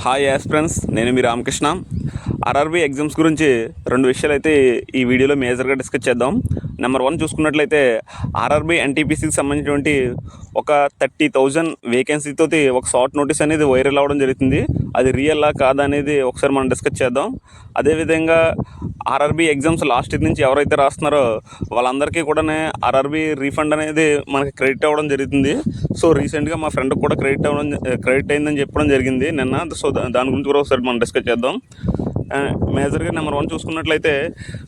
Hi aspirants, నేను మీ Ramakrishna. RRB exams గురించి రెండు విషయాలు అయితే ఈ వీడియోలో మేజర్గా డిస్కస్ చేద్దాం. నెంబర్ 1 చూసుకున్నట్లయితే ఆర్ఆర్బీ ఎన్టీపీసీకి సంబంధించినటువంటి ఒక 30,000 వేకెన్సీతో ఒక షార్ట్ నోటీస్ అనేది వైరల్ అవ్వడం జరుగుతుంది. అది రియల్లా కాదా అనేది ఒకసారి మనం డిస్కస్ చేద్దాం. అదేవిధంగా ఆర్ఆర్బీ ఎగ్జామ్స్ లాస్ట్ ఇయర్ నుంచి ఎవరైతే రాస్తున్నారో వాళ్ళందరికీ కూడా ఆర్ఆర్బీ రీఫండ్ అనేది మనకి క్రెడిట్ అవ్వడం జరుగుతుంది. సో రీసెంట్గా మా ఫ్రెండ్కి కూడా క్రెడిట్ అయిందని చెప్పడం జరిగింది నిన్న. సో దాని గురించి కూడా ఒకసారి మనం డిస్కస్ చేద్దాం. మేజర్గా నెంబర్ 1 చూసుకున్నట్లయితే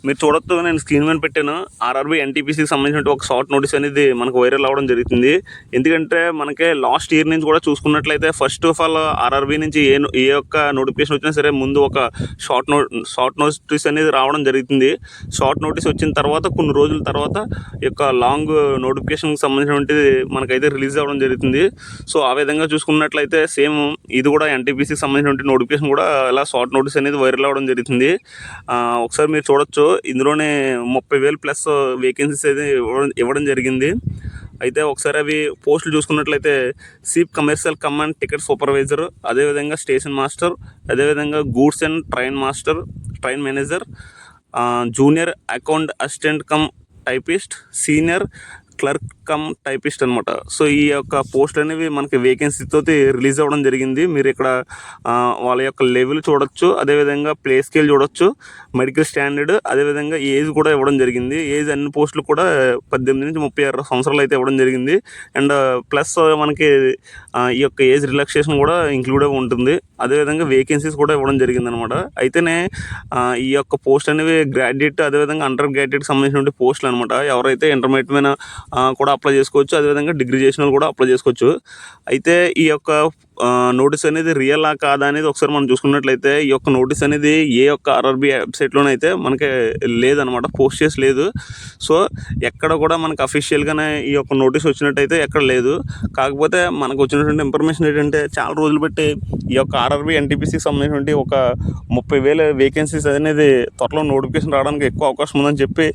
మీరు చూడొచ్చు, నేను స్క్రీన్ మీద పెట్టాను. ఆర్ఆర్బీ ఎన్టీపీసీకి సంబంధించిన ఒక షార్ట్ నోటీస్ అనేది మనకు వైరల్ అవ్వడం జరుగుతుంది. ఎందుకంటే మనకి లాస్ట్ ఇయర్ నుంచి కూడా చూసుకున్నట్లయితే ఫస్ట్ ఆఫ్ ఆల్ ఆర్ఆర్బీ నుంచి ఏ ఒక్క నోటిఫికేషన్ వచ్చినా సరే ముందు ఒక షార్ట్ నోటీస్ అనేది రావడం జరుగుతుంది. షార్ట్ నోటీస్ వచ్చిన తర్వాత కొన్ని రోజుల తర్వాత ఈ యొక్క లాంగ్ నోటిఫికేషన్కి సంబంధించినటువంటిది మనకైతే రిలీజ్ అవ్వడం జరుగుతుంది. సో ఆ విధంగా చూసుకున్నట్లయితే సేమ్ ఇది కూడా ఎన్టీపీసీకి సంబంధించిన నోటిఫికేషన్ కూడా ఇలా షార్ట్ నోటీస్ అనేది వైరల్ అవ్వడం జరుగుతుంది. ఒకసారి మీరు చూడొచ్చు, ఇందులోనే 30,000 ప్లస్ వేకెన్సీస్ అయితే ఇవ్వడం జరిగింది. అయితే ఒకసారి అవి పోస్టులు చూసుకున్నట్లయితే chief commercial command ticket supervisor, అదేవిధంగా స్టేషన్ మాస్టర్, అదేవిధంగా goods and train manager, junior account assistant cum typist, senior clerk cum typist అనమాట. సో ఈ యొక్క పోస్టులు అనేవి మనకి వేకెన్సీతో రిలీజ్ అవ్వడం జరిగింది. మీరు ఇక్కడ వాళ్ళ యొక్క లెవెల్ చూడొచ్చు, అదేవిధంగా ప్లే స్కేల్ చూడొచ్చు, మెడికల్ స్టాండర్డ్, అదేవిధంగా ఏజ్ కూడా ఇవ్వడం జరిగింది. ఏజ్ అన్ని పోస్టులు కూడా 18 నుంచి 36 సంవత్సరాలు అయితే ఇవ్వడం జరిగింది. అండ్ ప్లస్ మనకి ఈ యొక్క ఏజ్ రిలాక్సేషన్ కూడా ఇంక్లూడ్ ఉంటుంది. అదేవిధంగా వేకెన్సీస్ కూడా ఇవ్వడం జరిగింది అనమాట. అయితేనే ఈ యొక్క పోస్ట్ అనేవి గ్రాడ్యుయేట్, అదేవిధంగా అండర్ గ్రాడ్యుయేట్కి సంబంధించిన పోస్టులు అనమాట. ఎవరైతే ఇంటర్మీడియట్ మీద కూడా అప్లై చేసుకోవచ్చు, అదేవిధంగా డిగ్రీ చేసిన వాళ్ళు కూడా అప్లై చేసుకోవచ్చు. అయితే ఈ యొక్క నోటీస్ అనేది రియలా కాదా అనేది ఒకసారి మనం చూసుకున్నట్లయితే ఈ యొక్క నోటీస్ అనేది ఏ యొక్క ఆర్ఆర్బీ వెబ్సైట్లోనైతే మనకి లేదనమాట, పోస్ట్ చేసి లేదు. సో ఎక్కడ కూడా మనకు అఫీషియల్గానే ఈ యొక్క నోటీస్ వచ్చినట్టయితే ఎక్కడ లేదు. కాకపోతే మనకు వచ్చినటువంటి ఇన్ఫర్మేషన్ ఏంటంటే చాలా రోజులు బట్టి ఈ యొక్క ఆర్ఆర్బీ ఎన్టీపీసీకి సంబంధించినటువంటి ఒక 30,000 వేకెన్సీస్ అనేది త్వరలో నోటిఫికేషన్ రావడానికి ఎక్కువ అవకాశం ఉందని చెప్పి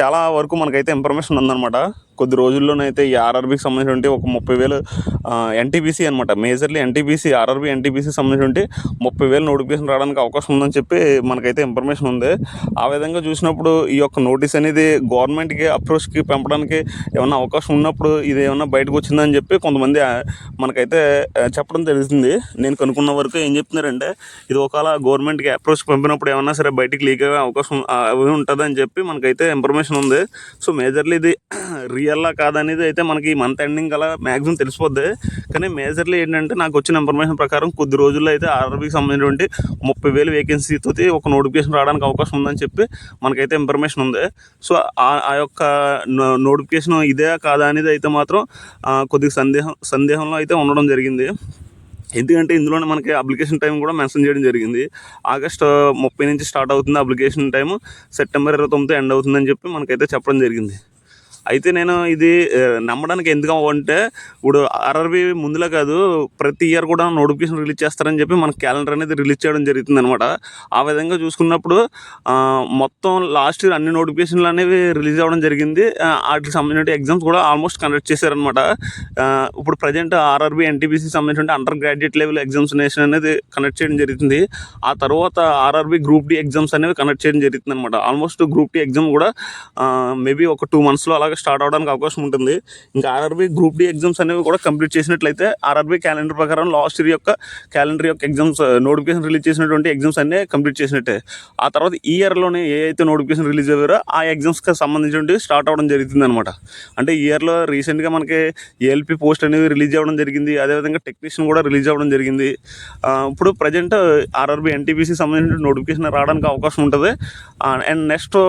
చాలా వరకు మనకైతే ఇన్ఫర్మేషన్ ఉందన్నమాట. కొద్ది రోజుల్లోనైతే ఈ ఆర్ఆర్బీకి సంబంధించినటువంటి ఒక 30,000 ఎన్టీపీసీ అనమాట, మేజర్లీ ఎన్టీపీసీ, ఆర్ఆర్బీ ఎన్టీపీసీ సంబంధించినటువంటి 30,000 నోటిఫికేషన్ రావడానికి అవకాశం ఉందని చెప్పి మనకైతే ఇన్ఫర్మేషన్ ఉంది. ఆ విధంగా చూసినప్పుడు ఈ యొక్క నోటీస్ అనేది గవర్నమెంట్కి అప్రోచ్కి పంపడానికి ఏమన్నా అవకాశం ఉన్నప్పుడు ఇది ఏమన్నా బయటకు వచ్చిందని చెప్పి కొంతమంది మనకైతే చెప్పడం తెలుస్తుంది. నేను కనుక్కున్న వరకు ఏం చెప్తున్నారంటే ఇది ఒకవేళ గవర్నమెంట్కి అప్రోచ్ పంపినప్పుడు ఏమన్నా సరే బయటికి లీక్ అయ్యే అవకాశం అవి ఉంటుందని చెప్పి మనకైతే ఇన్ఫర్మేషన్ ఉంది. సో మేజర్లీ ఇది రియల్లా కాదనేది అయితే మనకి ఈ మంత్ ఎండింగ్ అలా మ్యాక్సిమం తెలిసిపోద్ది. కానీ మేజర్లీ ఏంటంటే నాకు వచ్చిన ఇన్ఫర్మేషన్ ప్రకారం కొద్ది రోజుల్లో అయితే ఆర్ఆర్బీకి సంబంధించినటువంటి 30,000 వేకెన్సీతో ఒక నోటిఫికేషన్ రావడానికి అవకాశం ఉందని చెప్పి మనకైతే ఇన్ఫర్మేషన్ ఉంది. సో ఆ యొక్క నోటిఫికేషన్ ఇదే కాదా అనేది అయితే మాత్రం కొద్దిగా సందేహంలో అయితే ఉండడం జరిగింది. ఎందుకంటే ఇందులోనే మనకి అప్లికేషన్ టైం కూడా మెన్షన్ చేయడం జరిగింది. ఆగస్టు 30 నుంచి స్టార్ట్ అవుతుంది అప్లికేషన్ టైము, సెప్టెంబర్ 29 ఎండ్ అవుతుందని చెప్పి మనకైతే చెప్పడం జరిగింది. అయితే నేను ఇది నమ్మడానికి ఎందుకు అంటే ఇప్పుడు ఆర్ఆర్బీ ముందులా కాదు, ప్రతి ఇయర్ కూడా నోటిఫికేషన్ రిలీజ్ చేస్తారని చెప్పి మన క్యాలెండర్ అనేది రిలీజ్ చేయడం జరుగుతుంది అనమాట. ఆ విధంగా చూసుకున్నప్పుడు మొత్తం లాస్ట్ ఇయర్ అన్ని నోటిఫికేషన్లు అనేవి రిలీజ్ అవ్వడం జరిగింది. వాటికి సంబంధించిన ఎగ్జామ్స్ కూడా ఆల్మోస్ట్ కండక్ట్ చేశారనమాట. ఇప్పుడు ప్రజెంట్ ఆర్ఆర్బీ ఎన్టీపీసీకి సంబంధించిన అండర్ గ్రాడ్యుయేట్ లెవెల్ ఎగ్జామినేషన్ అనేది కండక్ట్ చేయడం జరుగుతుంది. ఆ తర్వాత ఆర్ఆర్బీ గ్రూప్ డి ఎగ్జామ్స్ అనేవి కండక్ట్ చేయడం జరుగుతుంది అనమాట. ఆల్మోస్ట్ గ్రూప్ డి ఎగ్జామ్ కూడా మేబీ ఒక 2 monthsలో అలాగే స్టార్ట్ అవడానికి అవకాశం ఉంటుంది. ఇంకా ఆర్ఆర్బీ గ్రూప్ డి ఎగ్జామ్స్ అనేవి కూడా కంప్లీట్ చేసినట్లయితే ఆర్ఆర్బీ క్యాలెండర్ ప్రకారం లాస్ట్ ఇయర్ యొక్క క్యాలెండర్ యొక్క ఎగ్జామ్స్ నోటిఫికేషన్ రిలీజ్ చేసినటువంటి ఎగ్జామ్స్ అన్నీ కంప్లీట్ చేసినట్టే. ఆ తర్వాత ఈ ఇయర్లోనే ఏ అయితే నోటిఫికేషన్ రిలీజ్ అయ్యారో ఆ ఎగ్జామ్స్కి సంబంధించినవి స్టార్ట్ అవ్వడం జరుగుతుంది అనమాట. అంటే ఈ ఇయర్లో రీసెంట్గా మనకి ఏఎల్పి పోస్ట్ అనేవి రిలీజ్ అవ్వడం జరిగింది, అదేవిధంగా టెక్నీషియన్ కూడా రిలీజ్ అవ్వడం జరిగింది. ఇప్పుడు ప్రజెంట్ ఆర్ఆర్బీ ఎన్టీపీసీ సంబంధించిన నోటిఫికేషన్ రావడానికి అవకాశం ఉంటుంది. అండ్ నెక్స్ట్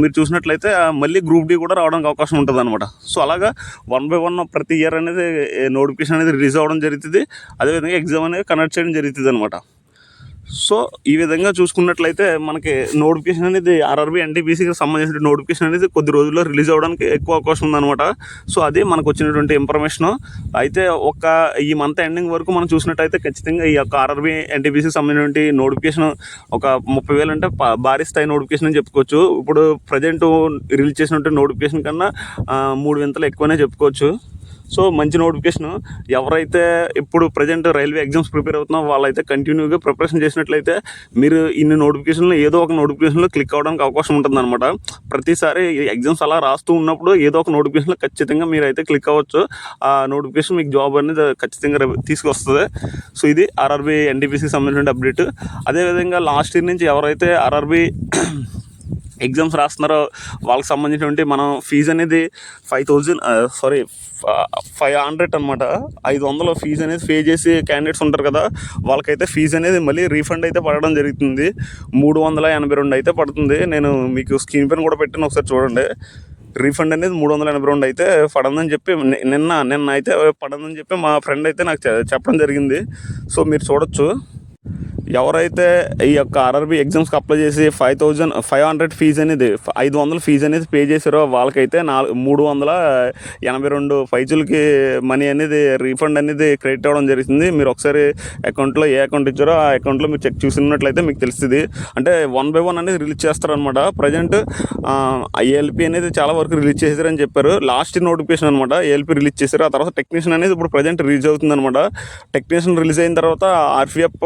మీరు చూసినట్లయితే మళ్ళీ గ్రూప్ డి కూడా రావడానికి అవకాశం ఉంటుంది అనమాట. సో అలాగా 1 by 1 ప్రతి ఇయర్ అనేది నోటిఫికేషన్ అనేది రిలీజ్ అవ్వడం జరుగుతుంది, అదేవిధంగా ఎగ్జామ్ అనేది కండక్ట్ చేయడం జరుగుతుంది అనమాట. సో ఈ విధంగా చూసుకున్నట్లయితే మనకి నోటిఫికేషన్ అనేది ఆర్ఆర్బీ ఎన్టీపీసీకి సంబంధించిన నోటిఫికేషన్ అనేది కొద్ది రోజుల్లో రిలీజ్ అవ్వడానికి ఎక్కువ అవకాశం ఉందన్నమాట. సో అది మనకు వచ్చినటువంటి ఇన్ఫర్మేషను. అయితే ఈ మంత్ ఎండింగ్ వరకు మనం చూసినట్టయితే ఖచ్చితంగా ఈ యొక్క ఆర్ఆర్బీ ఎన్టీపీసీకి సంబంధించిన నోటిఫికేషన్ ఒక 30,000 అంటే భారీ స్థాయి నోటిఫికేషన్ అని చెప్పుకోవచ్చు. ఇప్పుడు ప్రజెంట్ రిలీజ్ చేసినటువంటి నోటిఫికేషన్ కన్నా 3 వింతలు ఎక్కువనే చెప్పుకోవచ్చు. సో మంచి నోటిఫికేషన్. ఎవరైతే ఇప్పుడు ప్రజెంట్ రైల్వే ఎగ్జామ్స్ ప్రిపేర్ అవుతున్నారో వాళ్ళైతే కంటిన్యూగా ప్రిపరేషన్ చేసినట్లయితే మీరు ఇన్ని నోటిఫికేషన్లో ఏదో ఒక నోటిఫికేషన్లో క్లిక్ అవ్వడానికి అవకాశం ఉంటుందన్నమాట. ప్రతిసారి ఎగ్జామ్స్ అలా రాస్తూ ఉన్నప్పుడు ఏదో ఒక నోటిఫికేషన్లో ఖచ్చితంగా మీరైతే క్లిక్ అవ్వచ్చు. ఆ నోటిఫికేషన్ మీకు జాబ్ అనేది ఖచ్చితంగా తీసుకొస్తుంది. సో ఇది ఆర్ఆర్బీ ఎన్టీపీసీకి సంబంధించిన అప్డేట్. అదేవిధంగా లాస్ట్ ఇయర్ నుంచి ఎవరైతే ఆర్ఆర్బీ ఎగ్జామ్స్ రాస్తున్నారో వాళ్ళకి సంబంధించినటువంటి మనం ఫీజు అనేది 500 అనమాట. 500 ఫీజు అనేది పే చేసి క్యాండిడేట్స్ ఉంటారు కదా, వాళ్ళకైతే ఫీజు అనేది మళ్ళీ రీఫండ్ అయితే పడడం జరుగుతుంది. 382 అయితే పడుతుంది. నేను మీకు స్క్రీన్ పైన కూడా పెట్టాను, ఒకసారి చూడండి. రీఫండ్ అనేది 382 అయితే పడిందని చెప్పి నిన్న అయితే పడిందని చెప్పి మా ఫ్రెండ్ అయితే నాకు చెప్పడం జరిగింది. సో మీరు చూడొచ్చు. ఎవరైతే ఈ యొక్క ఆర్ఆర్బీ ఎగ్జామ్స్కి అప్లై చేసి 500 ఫీజు అనేది 500 ఫీజు అనేది పే చేశారో వాళ్ళకైతే 382 పైచులకి మనీ అనేది రీఫండ్ అనేది క్రెడిట్ అవ్వడం జరుగుతుంది. మీరు ఒకసారి అకౌంట్లో ఏ అకౌంట్ ఇచ్చారో ఆ అకౌంట్లో మీరు చెక్ చూసినట్లయితే మీకు తెలుస్తుంది. అంటే 1 by 1 అనేది రిలీజ్ చేస్తారనమాట. ప్రజెంట్ ఏఎల్పి అనేది చాలా వరకు రిలీజ్ చేశారని చెప్పారు. లాస్ట్ నోటిఫికేషన్ అనమాట ఏఎల్పి రిలీజ్ చేశారు. ఆ తర్వాత టెక్నీషియన్ అనేది ఇప్పుడు ప్రజెంట్ రిలీజ్ అవుతుంది అనమాట. టెక్నీషియన్ రిలీజ్ అయిన తర్వాత ఆర్పిఎఫ్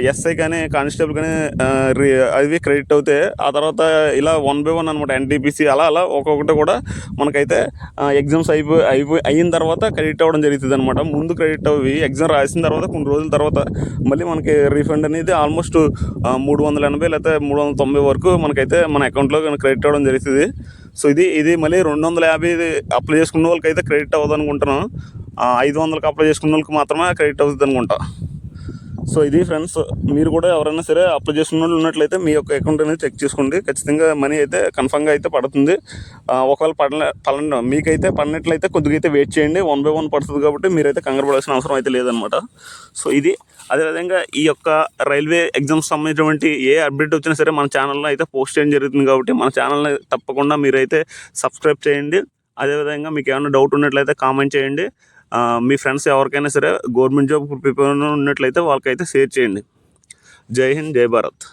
ఎస్ఐ కానీ కానిస్టేబుల్ కానీ అవి క్రెడిట్ అవుతాయి. ఆ తర్వాత ఇలా 1 by 1 అనమాట. ఎన్టీపీసీ అలా ఒక్కొక్కటి కూడా మనకైతే ఎగ్జామ్స్ అయిన తర్వాత క్రెడిట్ అవ్వడం జరుగుతుంది అనమాట. ముందు క్రెడిట్ అవి ఎగ్జామ్ రాసిన తర్వాత కొన్ని రోజుల తర్వాత మళ్ళీ మనకి రీఫండ్ అనేది ఆల్మోస్ట్ 380 లేకపోతే 390 వరకు మనకైతే మన అకౌంట్లో క్రెడిట్ అవ్వడం జరుగుతుంది. సో ఇది మళ్ళీ 250 అప్లై చేసుకున్న వాళ్ళకైతే క్రెడిట్ అవ్వదు అనుకుంటున్నాను. 500కి అప్లై చేసుకున్న వాళ్ళకి మాత్రమే క్రెడిట్ అవుతుంది అనుకుంటా. సో ఇది ఫ్రెండ్స్, మీరు కూడా ఎవరైనా సరే అప్లై చేసుకున్న వాళ్ళు ఉన్నట్లయితే మీ యొక్క అకౌంట్ అనేది చెక్ చేసుకోండి. ఖచ్చితంగా మనీ అయితే కన్ఫర్మ్గా అయితే పడుతుంది. ఒకవేళ మీకైతే పడినట్లయితే కొద్దిగా అయితే వెయిట్ చేయండి. 1 by 1 పడుతుంది కాబట్టి మీరైతే కంగారు పడాల్సిన అవసరం అయితే లేదనమాట. సో ఇది అదేవిధంగా ఈ యొక్క రైల్వే ఎగ్జామ్స్ సంబంధించినటువంటి ఏ అప్డేట్ వచ్చినా సరే మన ఛానల్లో అయితే పోస్ట్ చేయడం జరుగుతుంది. కాబట్టి మన ఛానల్ని తప్పకుండా మీరైతే సబ్స్క్రైబ్ చేయండి. అదేవిధంగా మీకు ఏమైనా డౌట్ ఉన్నట్లయితే కామెంట్ చేయండి. మీ ఫ్రెండ్స్ ఎవరికైనా సరే గవర్నమెంట్ జాబ్ ప్రిపేర్ ఉన్నట్లయితే వాళ్ళకైతే షేర్ చేయండి. జై హింద్, జై భారత్.